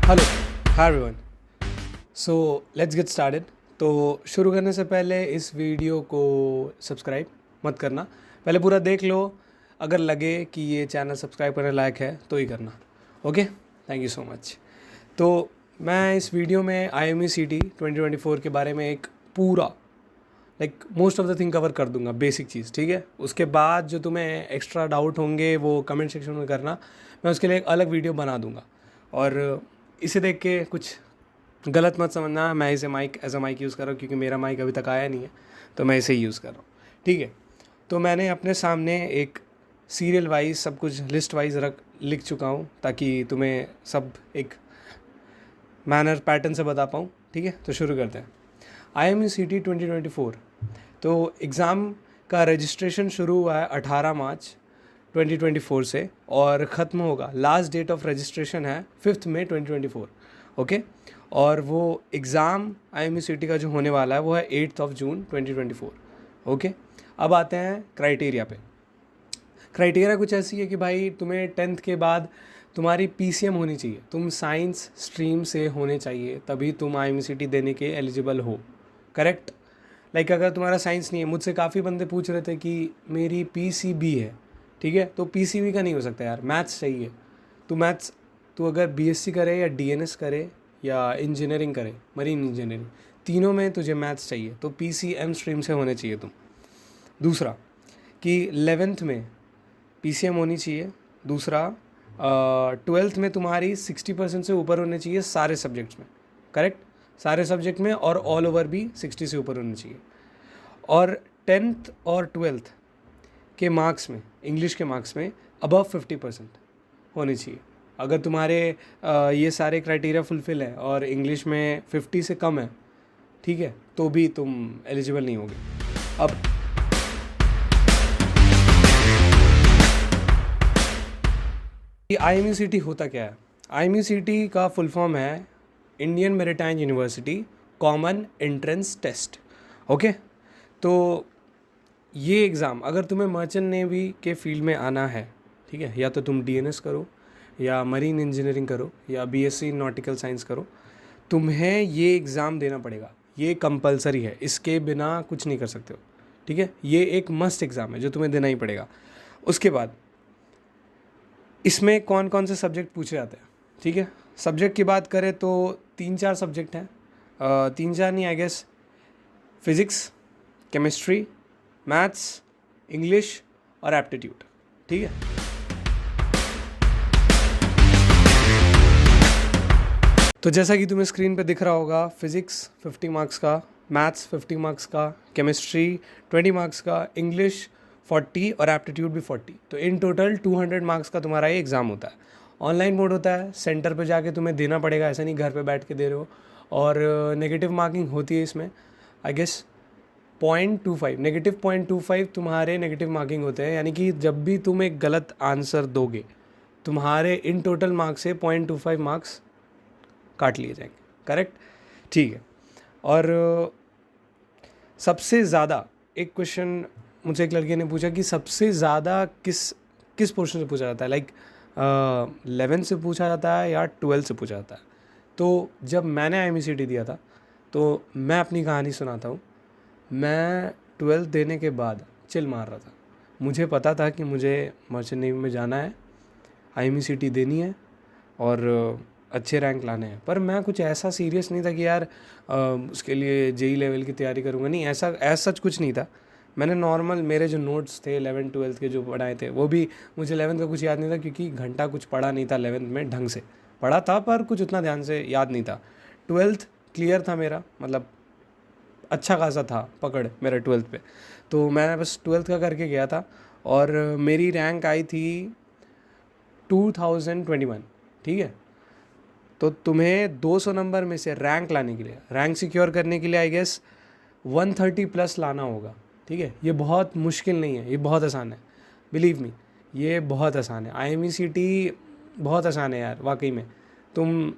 Hello, hi everyone. So let's get started. तो शुरू करने से पहले इस वीडियो को सब्सक्राइब मत करना, पहले पूरा देख लो। अगर लगे कि ये चैनल सब्सक्राइब करने लायक है तो ही करना। Okay, thank you so much. तो मैं इस वीडियो में IME-CET 2024 के बारे में एक पूरा most of the thing cover कर दूंगा, बेसिक चीज़, ठीक है। उसके बाद जो तुम्हें एक्स्ट्रा डाउट होंगे वो कमेंट सेक्शन में करना, मैं उसके लिए एक अलग वीडियो बना दूंगा। और इसे देख के कुछ गलत मत समझना, मैं इसे mic as a mic use कर रहा हूँ क्योंकि मेरा माइक अभी तक आया नहीं है, तो मैं इसे यूज़ कर रहा हूँ, ठीक है। तो मैंने अपने सामने एक सीरियल वाइज सब कुछ लिस्ट वाइज लिख चुका हूँ ताकि तुम्हें सब एक मैनर पैटर्न से बता पाऊँ, ठीक है। तो शुरू करते हैं। IME-CET 2024। तो एग्ज़ाम का रजिस्ट्रेशन शुरू हुआ है 18 मार्च 2024 से और ख़त्म होगा, लास्ट डेट ऑफ रजिस्ट्रेशन है 5 मई 2024, ओके। और वो एग्ज़ाम IME-CET का जो होने वाला है वो है 8 जून 2024, ओके। अब आते हैं क्राइटेरिया पे। क्राइटेरिया कुछ ऐसी है कि भाई तुम्हें 10th के बाद तुम्हारी PCM होनी चाहिए, तुम साइंस स्ट्रीम से होने चाहिए, तभी तुम IME-CET देने के एलिजिबल हो, करेक्ट। अगर तुम्हारा साइंस नहीं है, मुझसे काफ़ी बंदे पूछ रहे थे कि मेरी PCB है, ठीक है, तो PCB का नहीं हो सकता यार, मैथ्स चाहिए। तू अगर BSc करे या DNS करे या इंजीनियरिंग करे, मरीन इंजीनियरिंग, तीनों में तुझे मैथ्स चाहिए, तो PCM स्ट्रीम से होने चाहिए तुम। दूसरा कि 11th में PCM होनी चाहिए। दूसरा 12th में तुम्हारी 60% से ऊपर होने चाहिए सारे सब्जेक्ट्स में, करेक्ट, सारे सब्जेक्ट में, और ऑल ओवर भी 60 से ऊपर होने चाहिए। और 10th और 12th के मार्क्स में, इंग्लिश के मार्क्स में अबव 50% होने चाहिए। अगर तुम्हारे ये सारे क्राइटेरिया फुलफ़िल है और इंग्लिश में 50 से कम है, ठीक है, तो भी तुम एलिजिबल नहीं होगे। अब IME-CET होता क्या है? IME-CET का फुल फॉर्म है Indian maritime university common entrance test, okay. तो ये एग्ज़ाम अगर तुम्हें मर्चेंट नेवी के फील्ड में आना है, ठीक है, या तो तुम DNS करो या मरीन इंजीनियरिंग करो या BSc नॉटिकल साइंस करो, तुम्हें ये एग्ज़ाम देना पड़ेगा। ये कंपलसरी है, इसके बिना कुछ नहीं कर सकते हो, ठीक है। ये एक मस्ट एग्ज़ाम है जो तुम्हें देना ही पड़ेगा। उसके बाद इसमें कौन कौन से सब्जेक्ट पूछे जाते हैं, ठीक है। सब्जेक्ट की बात करें तो 3-4 सब्जेक्ट हैं, 3-4 नहीं, I guess physics, chemistry, maths, English और एप्टीट्यूड, ठीक है। तो जैसा कि तुम्हें स्क्रीन पे दिख रहा होगा, फिज़िक्स 50 मार्क्स का, मैथ्स 50 मार्क्स का, केमिस्ट्री 20 मार्क्स का, इंग्लिश 40 और एप्टीट्यूड भी 40। तो इन टोटल 200 मार्क्स का तुम्हारा ये एग्ज़ाम होता है। ऑनलाइन मोड होता है, सेंटर पे जाके तुम्हें देना पड़ेगा, ऐसा नहीं घर पे बैठ के दे रहे हो। और नेगेटिव मार्किंग होती है इसमें, आई गेस 0.25, नेगेटिव 0.25 तुम्हारे नेगेटिव मार्किंग होते हैं, यानी कि जब भी तुम एक गलत आंसर दोगे, तुम्हारे इन टोटल मार्क्स से 0.25 मार्क्स काट लिए जाएंगे, करेक्ट, ठीक है। और सबसे ज़्यादा एक क्वेश्चन मुझे एक लड़के ने पूछा कि सबसे ज़्यादा किस किस पोर्शन से पूछा जाता है, 11 से पूछा जाता है या 12 से पूछा जाता है। तो जब मैंने IME-CET दिया था, तो मैं अपनी कहानी सुनाता हूँ। मैं 12th देने के बाद चिल मार रहा था, मुझे पता था कि मुझे मर्चेंट नेवी में जाना है, IME-CET देनी है और अच्छे रैंक लाने हैं। पर मैं कुछ ऐसा सीरियस नहीं था कि यार उसके लिए JEE लेवल की तैयारी करूँगा, नहीं, ऐसा सच कुछ नहीं था। मैंने नॉर्मल मेरे जो नोट्स थे 11th-12th के जो पढ़ाए थे, वो भी मुझे 11th का कुछ याद नहीं था क्योंकि घंटा कुछ पढ़ा नहीं था 11th में, ढंग से पढ़ा था पर कुछ उतना ध्यान से याद नहीं था। 12th क्लियर था मेरा, मतलब अच्छा खासा था पकड़ मेरा 12th पे। तो मैं बस 12th का करके गया था और मेरी रैंक आई थी 2021, ठीक है। तो तुम्हें 200 नंबर में से रैंक लाने के लिए, रैंक सिक्योर करने के लिए आई गेस 130 प्लस लाना होगा, ठीक है। ये बहुत मुश्किल नहीं है, ये बहुत आसान है, बिलीव मी, ये बहुत आसान है। IME-CET बहुत आसान है यार, वाकई में। तुम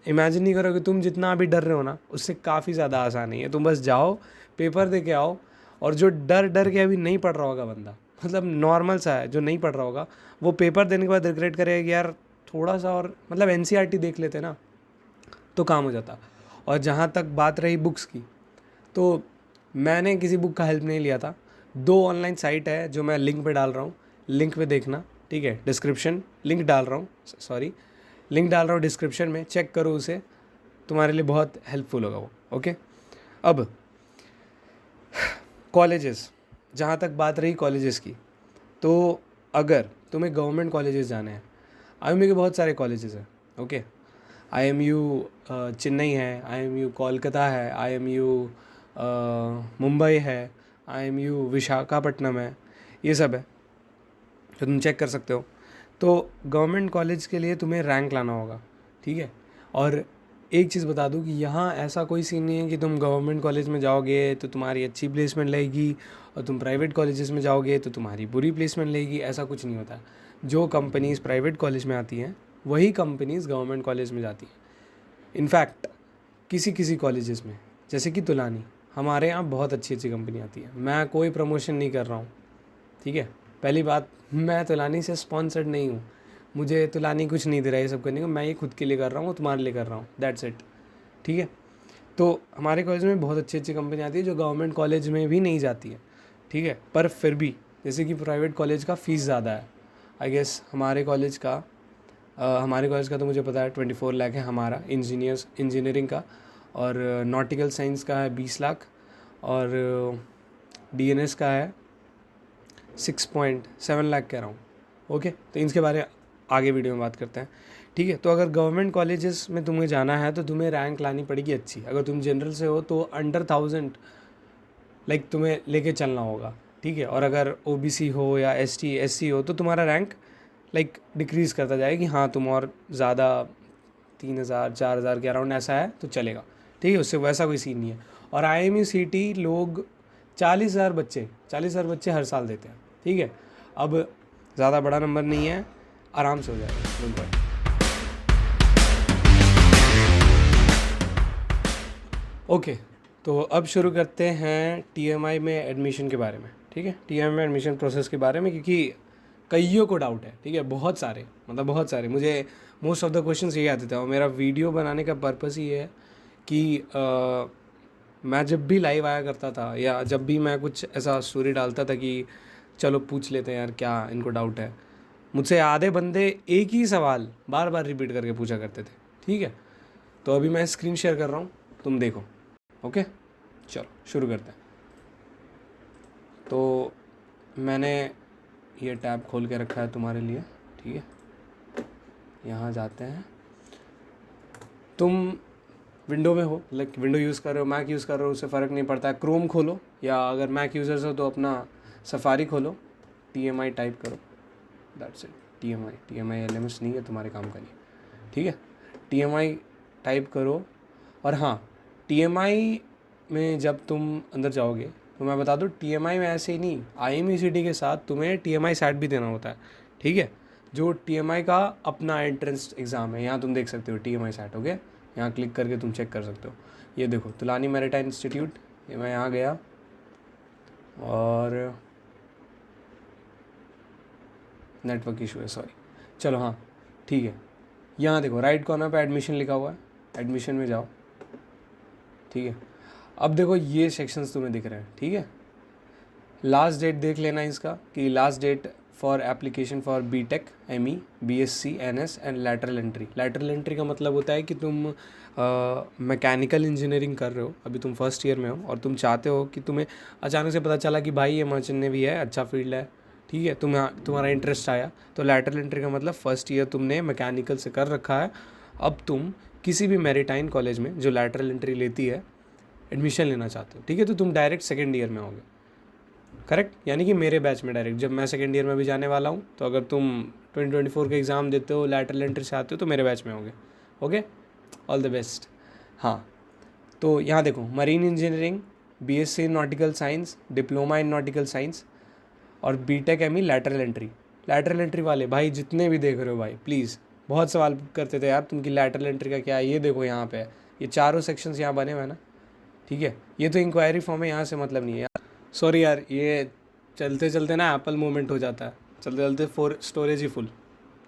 इमेजिन नहीं करोगे, तुम जितना अभी डर रहे हो ना, उससे काफ़ी ज़्यादा आसान है। तुम बस जाओ, पेपर दे के आओ, और जो डर डर के अभी नहीं पढ़ रहा होगा बंदा, मतलब नॉर्मल सा है, जो नहीं पढ़ रहा होगा, वो पेपर देने के बाद रिग्रेट करेगा कि यार थोड़ा सा और, मतलब NCERT देख लेते ना, तो काम हो जाता। और जहाँ तक बात रही बुक्स की, तो मैंने किसी बुक का हेल्प नहीं लिया था। 2 ऑनलाइन साइट है जो मैं लिंक पे डाल रहा हूँ, लिंक पे देखना, ठीक है। डिस्क्रिप्शन लिंक डाल रहा हूँ, सॉरी लिंक डाल रहा हूँ डिस्क्रिप्शन में, चेक करो उसे, तुम्हारे लिए बहुत हेल्पफुल होगा वो। ओके, अब कॉलेजेस, जहाँ तक बात रही कॉलेजेस की, तो अगर तुम्हें गवर्नमेंट कॉलेजेस जाने हैं, IMU के बहुत सारे कॉलेजेस हैं। ओके, IMU चेन्नई है, IMU कोलकाता है, IMU मुंबई है, IMU विशाखापट्टनम है, ये सब है, तो तुम चेक कर सकते हो। तो गवर्नमेंट कॉलेज के लिए तुम्हें रैंक लाना होगा, ठीक है। और एक चीज़ बता दूं कि यहाँ ऐसा कोई सीन नहीं है कि तुम गवर्नमेंट कॉलेज में जाओगे तो तुम्हारी अच्छी प्लेसमेंट लगेगी और तुम प्राइवेट कॉलेजेस में जाओगे तो तुम्हारी बुरी प्लेसमेंट लगेगी, ऐसा कुछ नहीं होता। जो कंपनीज़ प्राइवेट कॉलेज में आती हैं वही कंपनीज़ गवर्नमेंट कॉलेज में जाती हैं। इनफैक्ट किसी किसी कॉलेजेस में, जैसे कि तुलानी, हमारे यहाँ बहुत अच्छी अच्छी कंपनी आती है। मैं कोई प्रमोशन नहीं कर रहा हूँ, ठीक है। पहली बात, मैं तुलानी से स्पॉन्सर्ड नहीं हूँ, मुझे तुलानी कुछ नहीं दे रहा है ये सब करने को, मैं ये खुद के लिए कर रहा हूँ, तुम्हारे लिए कर रहा हूँ, दैट्स इट, ठीक है। तो हमारे कॉलेज में बहुत अच्छी अच्छी कंपनी आती है जो गवर्नमेंट कॉलेज में भी नहीं जाती है, ठीक है। पर फिर भी जैसे कि प्राइवेट कॉलेज का फ़ीस ज़्यादा है, आई गेस हमारे कॉलेज का तो मुझे पता है 24 लाख है हमारा, इंजीनियरिंग का, और नॉटिकल साइंस का है 20 लाख, और DNS का है 6.7 लाख कह रहा हूँ। ओके, तो इनके बारे में आगे वीडियो में बात करते हैं, ठीक है। तो अगर गवर्नमेंट कॉलेजेस में तुम्हें जाना है तो तुम्हें रैंक लानी पड़ेगी अच्छी। अगर तुम जनरल से हो तो अंडर 1000 लाइक तुम्हें लेके चलना होगा, ठीक है। और अगर OBC हो या ST SC हो तो तुम्हारा रैंक लाइक डिक्रीज़ करता जाएगा कि हाँ तुम और ज़्यादा 3000 4000 के अराउंड ऐसा है तो चलेगा, ठीक है। उससे वैसा कोई सीन नहीं है। और IMU CT लोग 40,000 बच्चे हर साल देते हैं, ठीक है। अब ज़्यादा बड़ा नंबर नहीं है, आराम से हो जाएगा, डोंट वरी। ओके, तो अब शुरू करते हैं TMI में एडमिशन के बारे में, ठीक है। TMI में एडमिशन प्रोसेस के बारे में, क्योंकि कईयों को डाउट है, ठीक है, बहुत सारे मुझे मोस्ट ऑफ द क्वेश्चंस यही आते थे। और मेरा वीडियो बनाने का पर्पस ही है कि मैं जब भी लाइव आया करता था या जब भी मैं कुछ ऐसा स्टोरी डालता था कि चलो पूछ लेते हैं यार क्या इनको डाउट है, मुझसे आधे बंदे एक ही सवाल बार बार रिपीट करके पूछा करते थे, ठीक है। तो अभी मैं स्क्रीन शेयर कर रहा हूँ, तुम देखो। ओके, चलो शुरू करते हैं। तो मैंने ये टैब खोल के रखा है तुम्हारे लिए, ठीक है। यहाँ जाते हैं, तुम विंडो में हो, लाइक विंडो यूज़ कर रहे हो, मैक यूज़ कर रहे हो, उससे फ़र्क नहीं पड़ता है। क्रोम खोलो, या अगर मैक यूज़र्स हो तो अपना सफारी खोलो, TMI टाइप करो, दैट्स इट। TMI LMS नहीं है तुम्हारे काम का, नहीं, ठीक है। TMI टाइप करो। और हाँ, TMI में जब तुम अंदर जाओगे तो मैं बता दूँ, TMI में ऐसे ही नहीं, IMU CT के साथ तुम्हें TMI SAT भी देना होता है, ठीक है। जो TMI का अपना एंट्रेंस एग्ज़ाम है, यहाँ तुम देख सकते हो TMI SAT, ओके। यहाँ क्लिक करके तुम चेक कर सकते हो। ये देखो तुलानी मैरीटाइम इंस्टीट्यूट, ये मैं यहाँ गया और नेटवर्क इशू है, सॉरी। चलो हाँ, ठीक है। यहाँ देखो राइट कॉर्नर पे एडमिशन लिखा हुआ है, एडमिशन में जाओ, ठीक है। अब देखो ये सेक्शंस तुम्हें दिख रहे हैं, ठीक है। लास्ट डेट देख लेना इसका, कि last date for application for BTech ME BSc NS and lateral entry. Lateral entry का मतलब होता है कि तुम मैकेनिकल इंजीनियरिंग कर रहे हो, अभी तुम फर्स्ट ईयर में हो और तुम चाहते हो कि तुम्हें अचानक से पता चला कि भाई ये मर्चेंट नेवी है, अच्छा फील्ड है, ठीक है, तुम्हारा इंटरेस्ट आया। तो लैटरल एंट्री का मतलब फर्स्ट ईयर तुमने मैकेनिकल से कर रखा है, अब तुम किसी भी मैरीटाइम कॉलेज में जो लैटरल एंट्री लेती है एडमिशन लेना चाहते हो, ठीक है। तो तुम डायरेक्ट सेकेंड ईयर में होगे, करेक्ट, यानी कि मेरे बैच में डायरेक्ट, जब मैं सेकेंड ईयर में भी जाने वाला हूँ, तो अगर तुम 2024 के एग्ज़ाम देते हो, लैटरल एंट्री से आते हो, तो मेरे बैच में होगे, ओके। All the best. हाँ, तो यहाँ देखो, marine engineering, BSc in nautical science, diploma in nautical science, और BTech ME lateral entry. Lateral entry वाले भाई जितने भी देख रहे हो भाई, प्लीज़, बहुत सवाल करते थे यार तुम कि लैटरल एंट्री का क्या है। ये देखो यहाँ पे ये चारों सेक्शंस यहाँ बने हुए हैं ना, ठीक है। ये तो इंक्वायरी फॉर्म है, यहाँ से मतलब नहीं है यार, सॉरी यार, ये चलते चलते ना एप्पल मोमेंट हो जाता है, चलते चलते स्टोरेज ही फुल,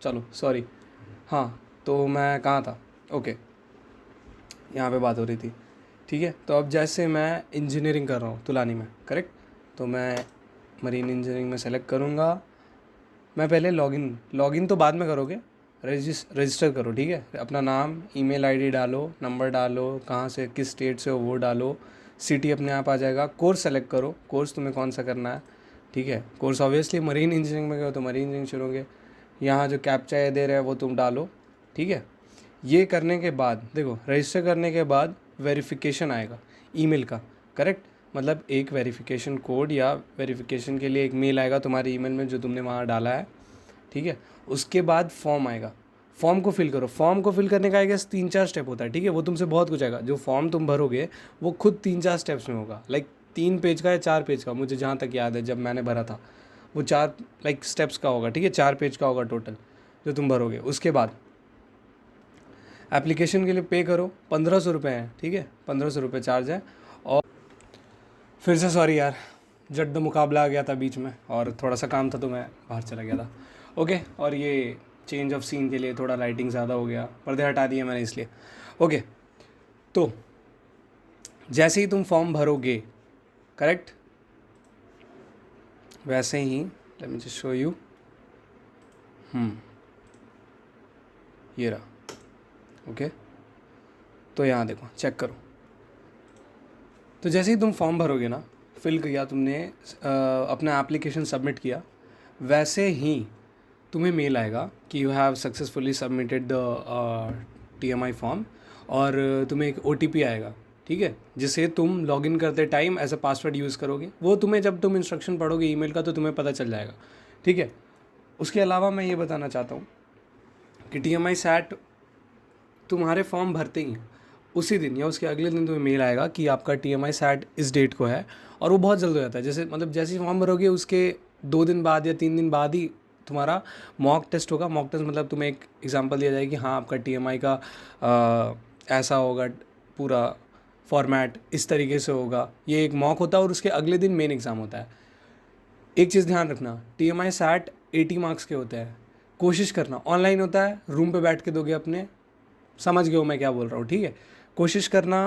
चलो सॉरी। हाँ, तो मैं कहाँ था, ओके। यहाँ पे बात हो रही थी, ठीक है। तो अब जैसे मैं इंजीनियरिंग कर रहा हूँ तुलानी में, करेक्ट, तो मैं मरीन इंजीनियरिंग में सेलेक्ट करूँगा। मैं पहले लॉगिन तो बाद में करोगे, रजिस्टर करो, ठीक है। अपना नाम, ईमेल आईडी डालो, नंबर डालो, कहाँ से किस स्टेट से हो वो डालो, सिटी अपने आप आ जाएगा। कोर्स सेलेक्ट करो, कोर्स तुम्हें कौन सा करना है, ठीक है। कोर्स ऑब्वियसली मरीन इंजीनियरिंग में गए तो मरीन इंजीनियरिंग चुनोगे। यहाँ जो कैप्चा ये दे रहे हैं वो तुम डालो, ठीक है। ये करने के बाद देखो, रजिस्टर करने के बाद वेरिफिकेशन आएगा ईमेल का, करेक्ट। मतलब एक वेरिफिकेशन कोड या वेरिफिकेशन के लिए एक मेल आएगा तुम्हारे ईमेल में जो तुमने वहाँ डाला है, ठीक है। उसके बाद फॉर्म आएगा, फॉर्म को फिल करो। फॉर्म को फिल करने का आई गेस 3-4 स्टेप होता है, ठीक है। वो तुमसे बहुत कुछ आएगा, जो फॉर्म तुम भरोगे वो खुद 3-4 स्टेप्स में होगा, लाइक 3 पेज का या 4 पेज का, मुझे जहाँ तक याद है जब मैंने भरा था वो 4 लाइक स्टेप्स का होगा, ठीक है। 4 पेज का होगा टोटल जो तुम भरोगे। उसके बाद एप्लीकेशन के लिए पे करो, 1500 रुपये हैं, ठीक है, 1500 रुपये चार्ज है। और फिर से सॉरी यार, जड्ड मुकाबला आ गया था बीच में और थोड़ा सा काम था तो मैं बाहर चला गया था, ओके। और ये चेंज ऑफ सीन के लिए थोड़ा लाइटिंग ज़्यादा हो गया, पर्दे हटा दिए मैंने इसलिए, ओके। तो जैसे ही तुम फॉर्म भरोगे, करेक्ट, वैसे ही let me just show you, ये रहा, ओके। तो यहाँ देखो, चेक करो। तो जैसे ही तुम फॉर्म भरोगे ना, फिल किया तुमने, अपना एप्लीकेशन सबमिट किया, वैसे ही तुम्हें मेल आएगा कि you have successfully submitted the TMI form, और तुम्हें एक OTP आएगा, ठीक है, जिसे तुम लॉगिन करते time as a password use करोगे। वो तुम्हें जब तुम इंस्ट्रक्शन पढ़ोगे ईमेल का तो तुम्हें पता चल जाएगा, ठीक है। उसके अलावा मैं ये बताना चाहता हूँ कि TMI SAT तुम्हारे फॉर्म भरते ही उसी दिन या उसके अगले दिन तुम्हें मेल आएगा कि आपका TMI SAT इस डेट को है, और वो बहुत जल्द हो जाता है। जैसे मतलब जैसे ही फॉर्म भरोगे उसके 2 दिन बाद या 3 दिन बाद ही तुम्हारा मॉक टेस्ट होगा। मॉक टेस्ट मतलब तुम्हें एक एग्जांपल दिया जाएगा कि हाँ आपका TMI का ऐसा होगा, पूरा फॉर्मेट इस तरीके से होगा। ये एक मॉक होता है और उसके अगले दिन मेन एग्ज़ाम होता है। एक चीज़ ध्यान रखना, TMI SAT 80 मार्क्स के होते हैं। कोशिश करना, ऑनलाइन होता है, रूम पे बैठ के दोगे अपने, समझ गए हो मैं क्या बोल रहा हूँ, ठीक है। कोशिश करना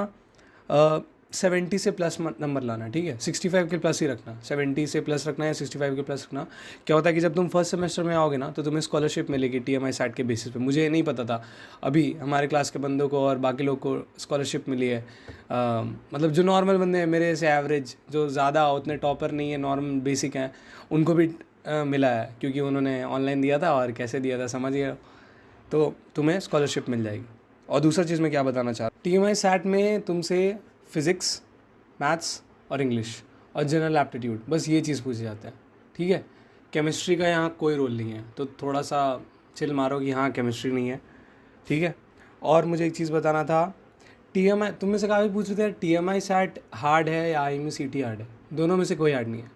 70 से प्लस नंबर लाना, ठीक है। 65 के प्लस ही रखना, 70 से प्लस रखना या 65 के प्लस रखना। क्या होता है कि जब तुम फर्स्ट सेमेस्टर में आओगे ना तो तुम्हें स्कॉलरशिप मिलेगी TMI SAT के बेसिस पे। मुझे नहीं पता था, अभी हमारे क्लास के बंदों को और बाकी लोग को स्कॉलरशिप मिली है। मतलब जो नॉर्मल बंदे हैं मेरे से एवरेज, जो ज़्यादा उतने टॉपर नहीं है, नॉर्मल बेसिक हैं, उनको भी मिला है, क्योंकि उन्होंने ऑनलाइन दिया था और कैसे दिया था समझ गए, तो तुम्हें स्कॉलरशिप मिल जाएगी। और दूसरा चीज़ मैं क्या बताना चाह रहा हूँ, TMI SAT में तुमसे फिज़िक्स, मैथ्स और इंग्लिश और जनरल एप्टीट्यूड, बस ये चीज़ पूछी जाता है, ठीक है। केमिस्ट्री का यहाँ कोई रोल नहीं है, तो थोड़ा सा चिल मारो कि हाँ केमिस्ट्री नहीं है, ठीक है। और मुझे एक चीज़ बताना था, TMI तुम में से काफ़ी पूछ रहे थे TMI SAT हार्ड है या IME CT हार्ड है। दोनों में से कोई हार्ड नहीं है,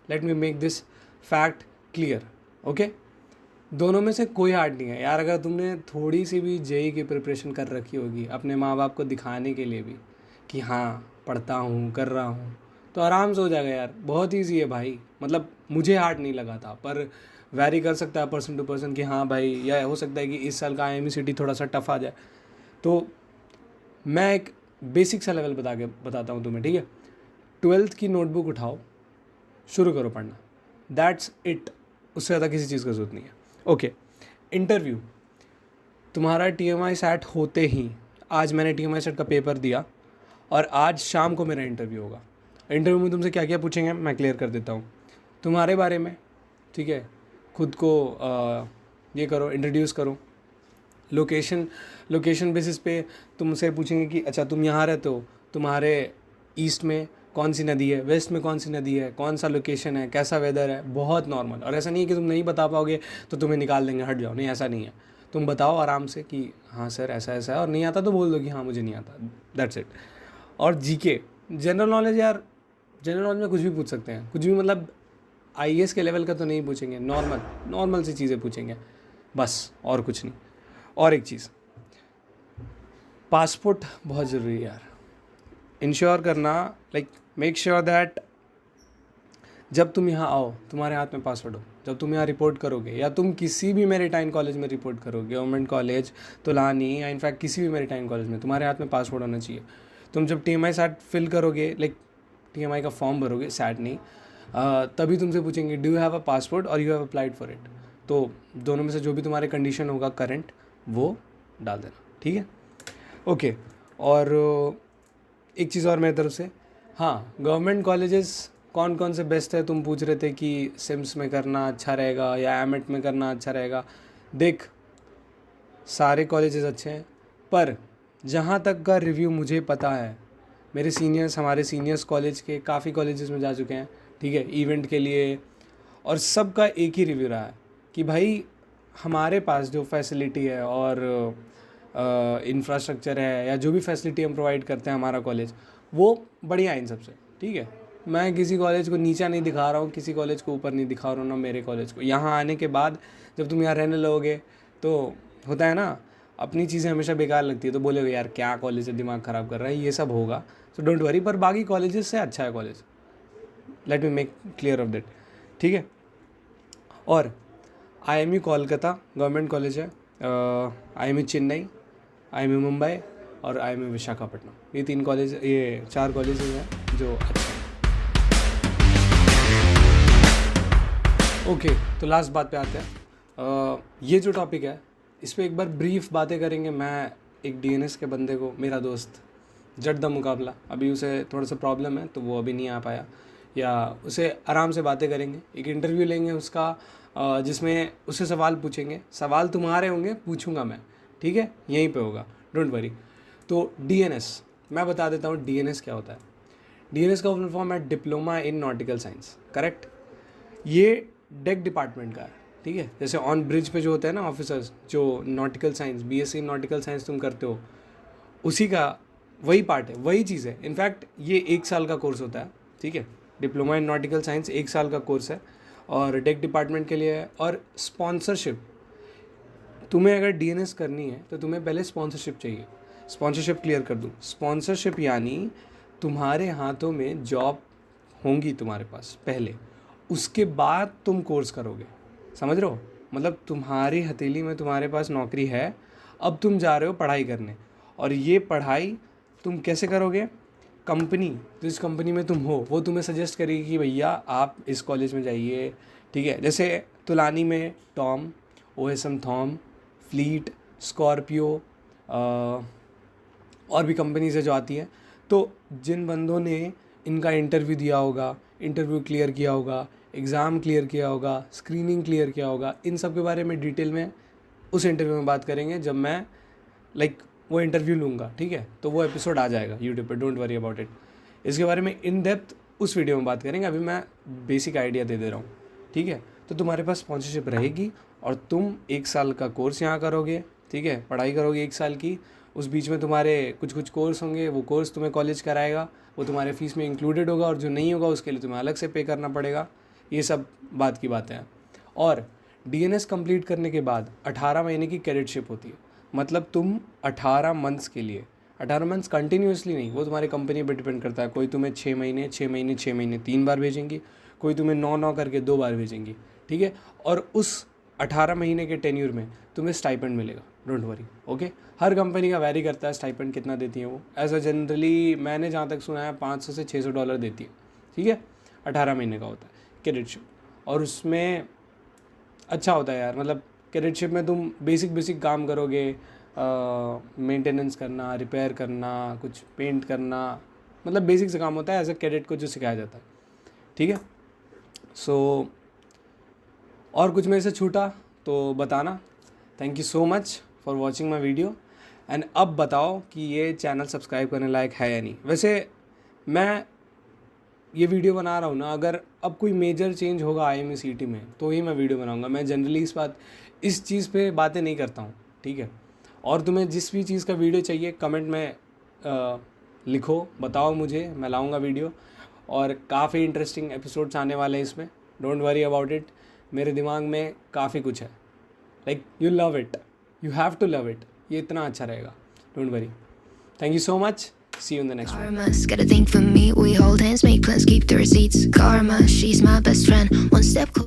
let me make this fact clear, okay. दोनों में से कोई हार्ड नहीं है यार। अगर तुमने थोड़ी सी भी JEE की प्रिपरेशन कर रखी होगी अपने माँ बाप को दिखाने के लिए भी कि हाँ पढ़ता हूँ कर रहा हूँ, तो आराम से हो जाएगा यार। बहुत ईजी है भाई, मतलब मुझे हार्ड नहीं लगा था, पर वैरी कर सकता है पर्सन टू पर्सन कि हाँ भाई, या हो सकता है कि इस साल का IME CT थोड़ा सा टफ आ जाए। तो मैं एक बेसिक सा लेवल बताता हूँ तुम्हें, ठीक है। 12th की नोटबुक उठाओ, शुरू करो पढ़ना, दैट्स इट। उससे ज़्यादा किसी चीज़ का ज़रूरत नहीं है, ओके। इंटरव्यू, तुम्हारा TMI SAT होते ही, आज मैंने TMI SAT का पेपर दिया और आज शाम को मेरा इंटरव्यू होगा। इंटरव्यू में तुमसे क्या क्या पूछेंगे मैं क्लियर कर देता हूँ। तुम्हारे बारे में, ठीक है, खुद को ये करो, इंट्रोड्यूस करो। लोकेशन बेसिस पे तुमसे पूछेंगे कि अच्छा तुम यहाँ रहते हो, तुम्हारे ईस्ट में कौन सी नदी है, वेस्ट में कौन सी नदी है, कौन सा लोकेशन है, कैसा वेदर है, बहुत नॉर्मल। और ऐसा नहीं है कि तुम नहीं बता पाओगे तो तुम्हें निकाल देंगे, हट जाओ, नहीं ऐसा नहीं है। तुम बताओ आराम से कि हाँ सर ऐसा ऐसा है, और नहीं आता तो बोल दो कि हाँ मुझे नहीं आता, दैट्स इट। और GK, जनरल नॉलेज यार, जनरल नॉलेज में कुछ भी पूछ सकते हैं, कुछ भी, मतलब IAS के लेवल का तो नहीं पूछेंगे, नॉर्मल सी चीज़ें पूछेंगे बस, और कुछ नहीं। और एक चीज़, पासपोर्ट बहुत ज़रूरी है यार। इंश्योर करना, लाइक मेक श्योर दैट जब तुम यहाँ आओ तुम्हारे हाथ में पासवर्ड हो, जब तुम यहाँ रिपोर्ट करोगे या तुम किसी भी मेरिटाइन कॉलेज में रिपोर्ट करोगे, गवर्नमेंट कॉलेज, तुलानी या इनफैक्ट किसी भी मेरिटाइन कॉलेज में, तुम्हारे हाथ में पासवर्ड होना चाहिए। तुम जब TMI सैट फिल करोगे, लाइक TMI का फॉर्म भरोगे, सैट नहीं, तभी तुमसे पूछेंगे do you have a passport और you have applied for it. तो दोनों में से जो भी तुम्हारे कंडीशन होगा करंट, वो डाल देना, ठीक है। ओके, और एक चीज़ और मेरी तरफ से, हाँ, गवर्नमेंट कॉलेजेस कौन कौन से बेस्ट है, तुम पूछ रहे थे कि सिम्स में करना अच्छा रहेगा या एमिट में करना अच्छा रहेगा। देख, सारे कॉलेजेस अच्छे हैं, पर जहाँ तक का रिव्यू मुझे पता है, मेरे सीनियर्स, हमारे सीनियर्स कॉलेज के काफ़ी कॉलेजेस में जा चुके हैं, ठीक है, इवेंट के लिए, और सबका एक ही रिव्यू रहा है कि भाई हमारे पास जो फैसिलिटी है और इंफ्रास्ट्रक्चर है या जो भी फैसिलिटी हम प्रोवाइड करते हैं हमारा कॉलेज, वो बढ़िया है इन सबसे, ठीक है। मैं किसी कॉलेज को नीचा नहीं दिखा रहा हूँ, किसी कॉलेज को ऊपर नहीं दिखा रहा हूँ, ना मेरे कॉलेज को। यहाँ आने के बाद जब तुम यहाँ रहने लगोगे तो होता है ना, अपनी चीज़ें हमेशा बेकार लगती है, तो बोलोगे यार क्या कॉलेज है, दिमाग ख़राब कर रहा है, ये सब होगा, सो डोंट वरी। पर बाकी कॉलेजेस से अच्छा है college, let me make clear of that, ठीक है। और IMU कोलकाता गवर्नमेंट कॉलेज है, IMU चेन्नई, IMU मुंबई और IMU विशाखापट्टनम, ये 3 कॉलेज, ये 4 कॉलेजेस हैं जो अच्छे हैं। ओके, तो लास्ट बात पे आते हैं। ये जो टॉपिक है इस पर एक बार ब्रीफ बातें करेंगे। मैं एक DNS के बंदे को, मेरा दोस्त जट द मुकाबला, अभी उसे थोड़ा सा प्रॉब्लम है तो वो अभी नहीं आ पाया, या उसे आराम से बातें करेंगे, एक इंटरव्यू लेंगे उसका, जिसमें उससे सवाल पूछेंगे, सवाल तुम्हारे होंगे, पूछूंगा मैं, ठीक है, यहीं पे होगा, डोंट वरी। तो DNS मैं बता देता हूँ, DNS क्या होता है। DNS का फुल फॉर्म है diploma in nautical science, correct. ये डेक डिपार्टमेंट का है, ठीक है। जैसे ऑन ब्रिज पे जो होते हैं ना ऑफिसर्स, जो nautical science, BSc nautical science तुम करते हो, उसी का वही पार्ट है, वही चीज़ है। इनफैक्ट ये 1 साल का कोर्स होता है, ठीक है, डिप्लोमा इन नॉटिकल साइंस 1 साल का कोर्स है और डेक डिपार्टमेंट के लिए है। और स्पॉन्सरशिप, तुम्हें अगर DNS करनी है तो तुम्हें पहले स्पॉन्सरशिप चाहिए। स्पॉन्सरशिप क्लियर कर दूँ, स्पॉन्सरशिप यानी तुम्हारे हाथों में जॉब होंगी तुम्हारे पास पहले, उसके बाद तुम कोर्स करोगे, समझ रहे हो। मतलब तुम्हारी हथेली में तुम्हारे पास नौकरी है, अब तुम जा रहे हो पढ़ाई करने, और ये पढ़ाई तुम कैसे करोगे, कंपनी, तो इस कंपनी में तुम हो, वो तुम्हें सजेस्ट करेगी कि भैया आप इस कॉलेज में जाइए, ठीक है। जैसे तुलानी में टॉम, OSM थॉम, फ्लीट, स्कॉर्पियो, और भी कंपनीज है जो आती हैं। तो जिन बंदों ने इनका इंटरव्यू दिया होगा, इंटरव्यू क्लियर किया होगा, एग्ज़ाम क्लियर किया होगा, स्क्रीनिंग क्लियर किया होगा, इन सब के बारे में डिटेल में उस इंटरव्यू में बात करेंगे जब मैं वो इंटरव्यू लूँगा, ठीक है। तो वो एपिसोड आ जाएगा यूट्यूब पे, डोंट वरी अबाउट इट। इसके बारे में इन डेप्थ उस वीडियो में बात करेंगे, अभी मैं बेसिक आइडिया दे रहा हूँ, ठीक है। तो तुम्हारे पास स्पॉन्सरशिप रहेगी और तुम 1 साल का कोर्स यहाँ करोगे, ठीक है, पढ़ाई करोगे 1 साल की। उस बीच में तुम्हारे कुछ कोर्स होंगे, वो कोर्स तुम्हें कॉलेज कराएगा, वो तुम्हारे फीस में इंक्लूडेड होगा, और जो नहीं होगा उसके लिए तुम्हें अलग से पे करना पड़ेगा। ये सब बात की बातें हैं। और DNS कंप्लीट करने के बाद 18 महीने की कैडेटशिप होती है, मतलब तुम 18 मंथ्स के लिए, 18 मंथ्स कंटिन्यूसली नहीं, वो तुम्हारी कंपनी पर डिपेंड करता है। कोई तुम्हें 6 महीने 6 महीने 6 महीने 3 बार भेजेंगी, कोई तुम्हें 9 करके 2 बार भेजेंगी, ठीक है। और उस 18 महीने के टेन्यूर में तुम्हें स्टाइपेंड मिलेगा, don't worry, okay. Her company का वैरी करता है स्टाइपेंड कितना देती है वो, ऐसा जनरली मैंने जहाँ तक सुना है $500 से $600 देती है, ठीक है। 18 महीने का होता है कैडेटशिप, और उसमें अच्छा होता है यार, मतलब कैडेटशिप में तुम बेसिक काम करोगे, मेंटेनेंस करना, रिपेयर करना, कुछ पेंट करना, मतलब बेसिक से काम होता है एज ए कैडेट को जो सिखाया जाता है, ठीक है। सो और कुछ मेरे से छूटा तो बताना। Thank you so much for watching my video. And अब बताओ कि ये चैनल सब्सक्राइब करने लायक है या नहीं। वैसे मैं ये वीडियो बना रहा हूँ ना, अगर अब कोई मेजर चेंज होगा IME CET में तो ही मैं वीडियो बनाऊँगा। मैं जनरली इस चीज़ पे बातें नहीं करता हूँ, ठीक है। और तुम्हें जिस भी चीज़ का वीडियो चाहिए कमेंट में लिखो, बताओ मुझे, मैं लाऊंगा वीडियो। और काफ़ी इंटरेस्टिंग एपिसोड्स आने वाले हैं इसमें, डोंट वरी अबाउट इट। मेरे दिमाग में काफ़ी कुछ है, you love it, you have to love it, ये इतना अच्छा रहेगा, don't worry. Thank you so much. See you in the next one. Karma's got a thing for me. We hold hands, make plans, keep the receipts. Karma, she's my best friend. One step closer.